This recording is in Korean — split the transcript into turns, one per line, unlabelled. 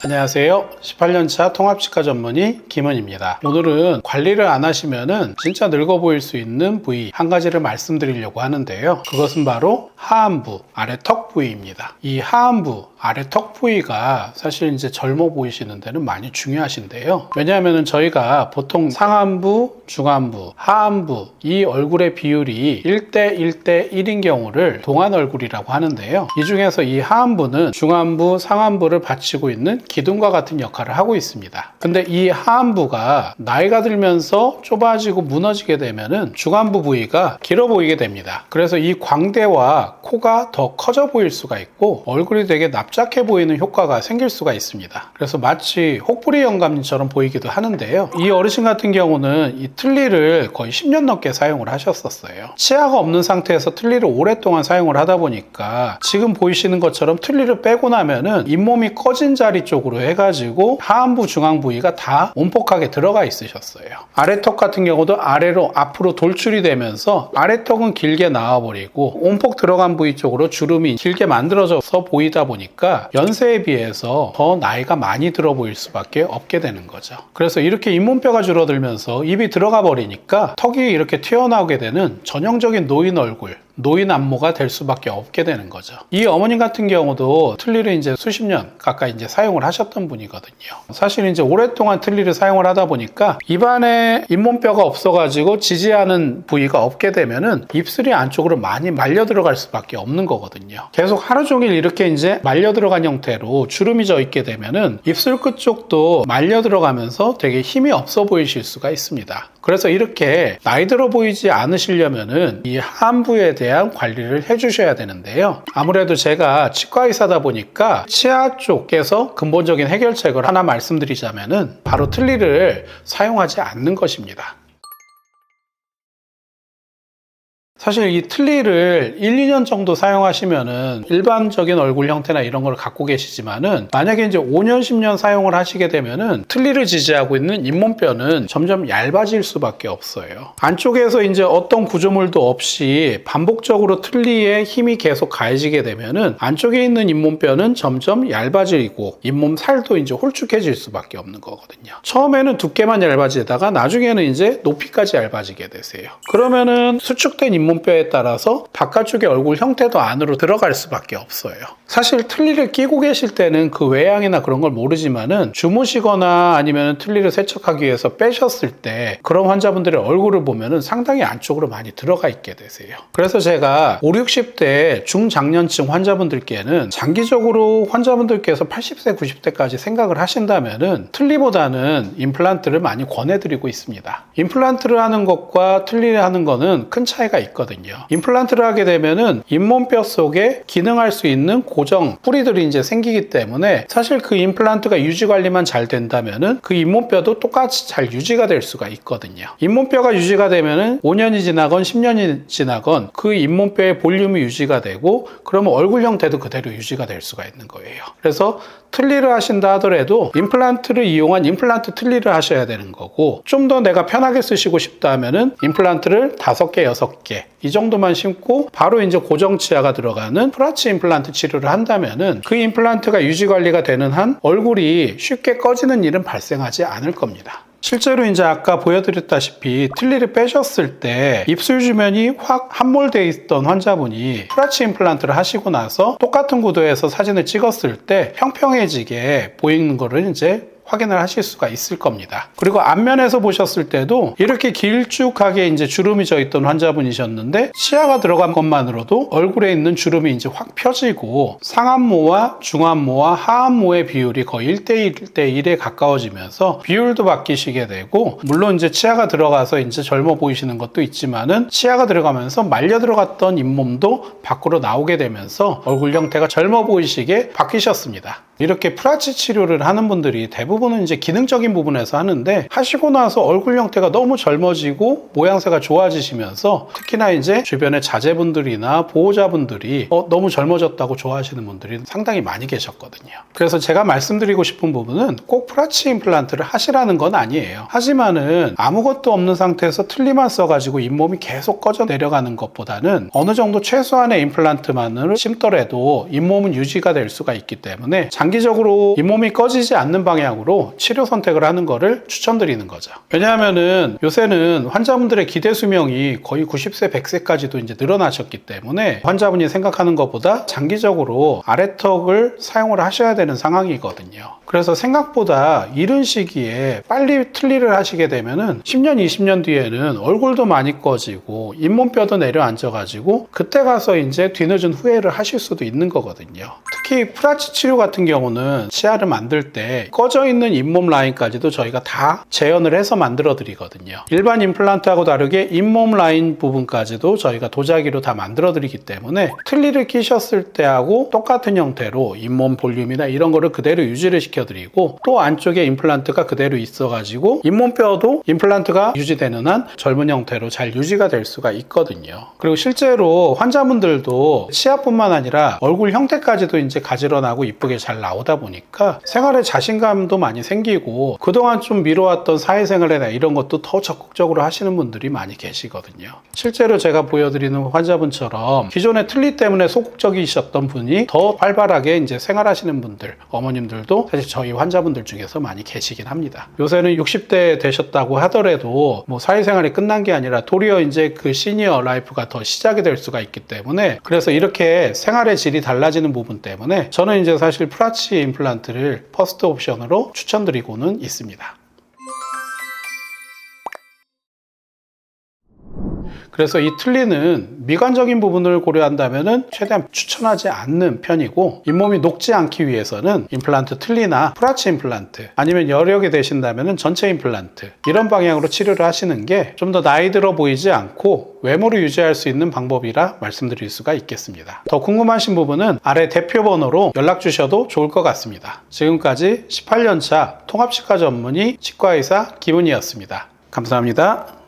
안녕하세요. 18년차 통합치과 전문의 김은입니다. 오늘은 관리를 안 하시면은 진짜 늙어 보일 수 있는 부위 한 가지를 말씀드리려고 하는데요. 그것은 바로 하안부, 아래 턱 부위입니다. 이 하안부, 아래 턱 부위가 사실 이제 젊어 보이시는 데는 많이 중요하신데요. 왜냐하면 저희가 보통 상안부, 중안부, 하안부 이 얼굴의 비율이 1대 1대 1인 경우를 동안 얼굴이라고 하는데요. 이 중에서 이 하안부는 중안부, 상안부를 받치고 있는 기둥과 같은 역할을 하고 있습니다. 근데 이 하안부가 나이가 들면서 좁아지고 무너지게 되면은 중안부 부위가 길어 보이게 됩니다. 그래서 이 광대와 코가 더 커져 보일 수가 있고 얼굴이 되게 납작해 보이는 효과가 생길 수가 있습니다. 그래서 마치 혹부리 영감님처럼 보이기도 하는데요. 이 어르신 같은 경우는 이 틀니를 거의 10년 넘게 사용을 하셨었어요. 치아가 없는 상태에서 틀니를 오랫동안 사용을 하다 보니까 지금 보이시는 것처럼 틀니를 빼고 나면은 잇몸이 꺼진 자리 쪽으로 해가지고 하안부, 중앙 부위가 다 온폭하게 들어가 있으셨어요. 아래턱 같은 경우도 아래로 앞으로 돌출이 되면서 아래턱은 길게 나와버리고 온폭 들어간 부위 쪽으로 주름이 길게 만들어져서 보이다 보니까 연세에 비해서 더 나이가 많이 들어 보일 수밖에 없게 되는 거죠. 그래서 이렇게 잇몸뼈가 줄어들면서 입이 들어가 버리니까 턱이 이렇게 튀어나오게 되는 전형적인 노인 얼굴, 노인 안모가 될 수밖에 없게 되는 거죠. 이 어머님 같은 경우도 틀니를 이제 수십 년 가까이 이제 사용을 하셨던 분이거든요. 사실 이제 오랫동안 틀니를 사용을 하다 보니까 입안에 잇몸뼈가 없어가지고 지지하는 부위가 없게 되면은 입술이 안쪽으로 많이 말려 들어갈 수밖에 없는 거거든요. 계속 하루 종일 이렇게 이제 말려 들어간 형태로 주름이 져 있게 되면은 입술 끝 쪽도 말려 들어가면서 되게 힘이 없어 보이실 수가 있습니다. 그래서 이렇게 나이 들어 보이지 않으시려면은 이 하안부에 대한 관리를 해주셔야 되는데요. 아무래도 제가 치과 의사다 보니까 치아 쪽에서 근본적인 해결책을 하나 말씀드리자면은 바로 틀니를 사용하지 않는 것입니다. 사실 이 틀니를 1, 2년 정도 사용하시면은 일반적인 얼굴 형태나 이런 걸 갖고 계시지만은 만약에 이제 5년, 10년 사용을 하시게 되면은 틀니를 지지하고 있는 잇몸뼈는 점점 얇아질 수밖에 없어요. 안쪽에서 이제 어떤 구조물도 없이 반복적으로 틀니에 힘이 계속 가해지게 되면은 안쪽에 있는 잇몸뼈는 점점 얇아지고 잇몸 살도 이제 홀쭉해질 수밖에 없는 거거든요. 처음에는 두께만 얇아지다가 나중에는 이제 높이까지 얇아지게 되세요. 그러면은 수축된 잇몸뼈에 따라서 바깥쪽의 얼굴 형태도 안으로 들어갈 수밖에 없어요. 사실 틀니를 끼고 계실 때는 그 외양이나 그런 걸 모르지만은 주무시거나 아니면 틀니를 세척하기 위해서 빼셨을 때 그런 환자분들의 얼굴을 보면은 상당히 안쪽으로 많이 들어가 있게 되세요. 그래서 제가 5, 60대 중장년층 환자분들께는 장기적으로 환자분들께서 80세, 90대까지 생각을 하신다면은 틀니보다는 임플란트를 많이 권해드리고 있습니다. 임플란트를 하는 것과 틀니를 하는 거는 큰 차이가 있거든요. 임플란트를 하게 되면은 잇몸뼈 속에 기능할 수 있는 고정 뿌리들이 이제 생기기 때문에 사실 그 임플란트가 유지 관리만 잘 된다면은 그 잇몸뼈도 똑같이 잘 유지가 될 수가 있거든요. 잇몸뼈가 유지가 되면은 5년이 지나건 10년이 지나건 그 잇몸뼈의 볼륨이 유지가 되고 그러면 얼굴 형태도 그대로 유지가 될 수가 있는 거예요. 그래서 틀니를 하신다 하더라도 임플란트를 이용한 임플란트 틀니를 하셔야 되는 거고 좀 더 내가 편하게 쓰시고 싶다 하면은 임플란트를 5개, 6개 이 정도만 심고 바로 이제 고정 치아가 들어가는 프라치 임플란트 치료를 한다면은 그 임플란트가 유지 관리가 되는 한 얼굴이 쉽게 꺼지는 일은 발생하지 않을 겁니다. 실제로 이제 아까 보여드렸다시피 틀니를 빼셨을 때 입술 주변이 확 함몰되어 있던 환자분이 프라치 임플란트를 하시고 나서 똑같은 구도에서 사진을 찍었을 때 평평해지게 보이는 거를 이제 확인을 하실 수가 있을 겁니다. 그리고 앞면에서 보셨을 때도 이렇게 길쭉하게 이제 주름이 져 있던 환자분이셨는데 치아가 들어간 것만으로도 얼굴에 있는 주름이 이제 확 펴지고 상안모와 중안모와 하안모의 비율이 거의 1대 1대 1에 가까워지면서 비율도 바뀌시게 되고 물론 이제 치아가 들어가서 이제 젊어 보이시는 것도 있지만은 치아가 들어가면서 말려 들어갔던 잇몸도 밖으로 나오게 되면서 얼굴 형태가 젊어 보이시게 바뀌셨습니다. 이렇게 프라치 치료를 하는 분들이 대부분 대부분은 이제 기능적인 부분에서 하는데, 하시고 나서 얼굴 형태가 너무 젊어지고 모양새가 좋아지시면서 특히나 이제 주변의 자제분들이나 보호자분들이 너무 젊어졌다고 좋아하시는 분들이 상당히 많이 계셨거든요. 그래서 제가 말씀드리고 싶은 부분은 꼭 프라치 임플란트를 하시라는 건 아니에요. 하지만은 아무것도 없는 상태에서 틀니만 써가지고 잇몸이 계속 꺼져 내려가는 것보다는 어느 정도 최소한의 임플란트만을 심더라도 잇몸은 유지가 될 수가 있기 때문에 장기적으로 잇몸이 꺼지지 않는 방향으로 치료 선택을 하는 거를 추천드리는 거죠. 왜냐하면은 요새는 환자분들의 기대 수명이 거의 90세, 100세까지도 이제 늘어나셨기 때문에 환자분이 생각하는 것보다 장기적으로 아래턱을 사용을 하셔야 되는 상황이거든요. 그래서 생각보다 이른 시기에 빨리 틀니를 하시게 되면은 10년, 20년 뒤에는 얼굴도 많이 꺼지고 잇몸뼈도 내려앉아가지고 그때 가서 이제 뒤늦은 후회를 하실 수도 있는 거거든요. 특히 프라치 치료 같은 경우는 치아를 만들 때 꺼져 있는 잇몸 라인까지도 저희가 다 재현을 해서 만들어 드리거든요. 일반 임플란트하고 다르게 잇몸 라인 부분까지도 저희가 도자기로 다 만들어 드리기 때문에 틀니를 끼셨을 때하고 똑같은 형태로 잇몸 볼륨이나 이런 거를 그대로 유지를 시켜드리고, 또 안쪽에 임플란트가 그대로 있어가지고 잇몸뼈도 임플란트가 유지되는 한 젊은 형태로 잘 유지가 될 수가 있거든요. 그리고 실제로 환자분들도 치아뿐만 아니라 얼굴 형태까지도 이제 가지런하고 이쁘게 잘 나오다 보니까 생활에 자신감도 많이 생기고 그동안 좀 미뤄왔던 사회생활이나 이런 것도 더 적극적으로 하시는 분들이 많이 계시거든요. 실제로 제가 보여드리는 환자분처럼 기존의 틀니 때문에 소극적이셨던 분이 더 활발하게 이제 생활하시는 분들, 어머님들도 사실 저희 환자분들 중에서 많이 계시긴 합니다. 요새는 60대 되셨다고 하더라도 뭐 사회생활이 끝난 게 아니라 도리어 이제 그 시니어 라이프가 더 시작이 될 수가 있기 때문에, 그래서 이렇게 생활의 질이 달라지는 부분 때문에 저는 이제 사실 프라치 임플란트를 퍼스트 옵션으로 추천드리고는 있습니다. 그래서 이 틀니는 미관적인 부분을 고려한다면 최대한 추천하지 않는 편이고, 잇몸이 녹지 않기 위해서는 임플란트 틀니나 프라치 임플란트, 아니면 여력이 되신다면 전체 임플란트, 이런 방향으로 치료를 하시는 게 좀 더 나이 들어 보이지 않고 외모를 유지할 수 있는 방법이라 말씀드릴 수가 있겠습니다. 더 궁금하신 부분은 아래 대표 번호로 연락 주셔도 좋을 것 같습니다. 지금까지 18년차 통합치과 전문의 치과의사 김은희였습니다. 감사합니다.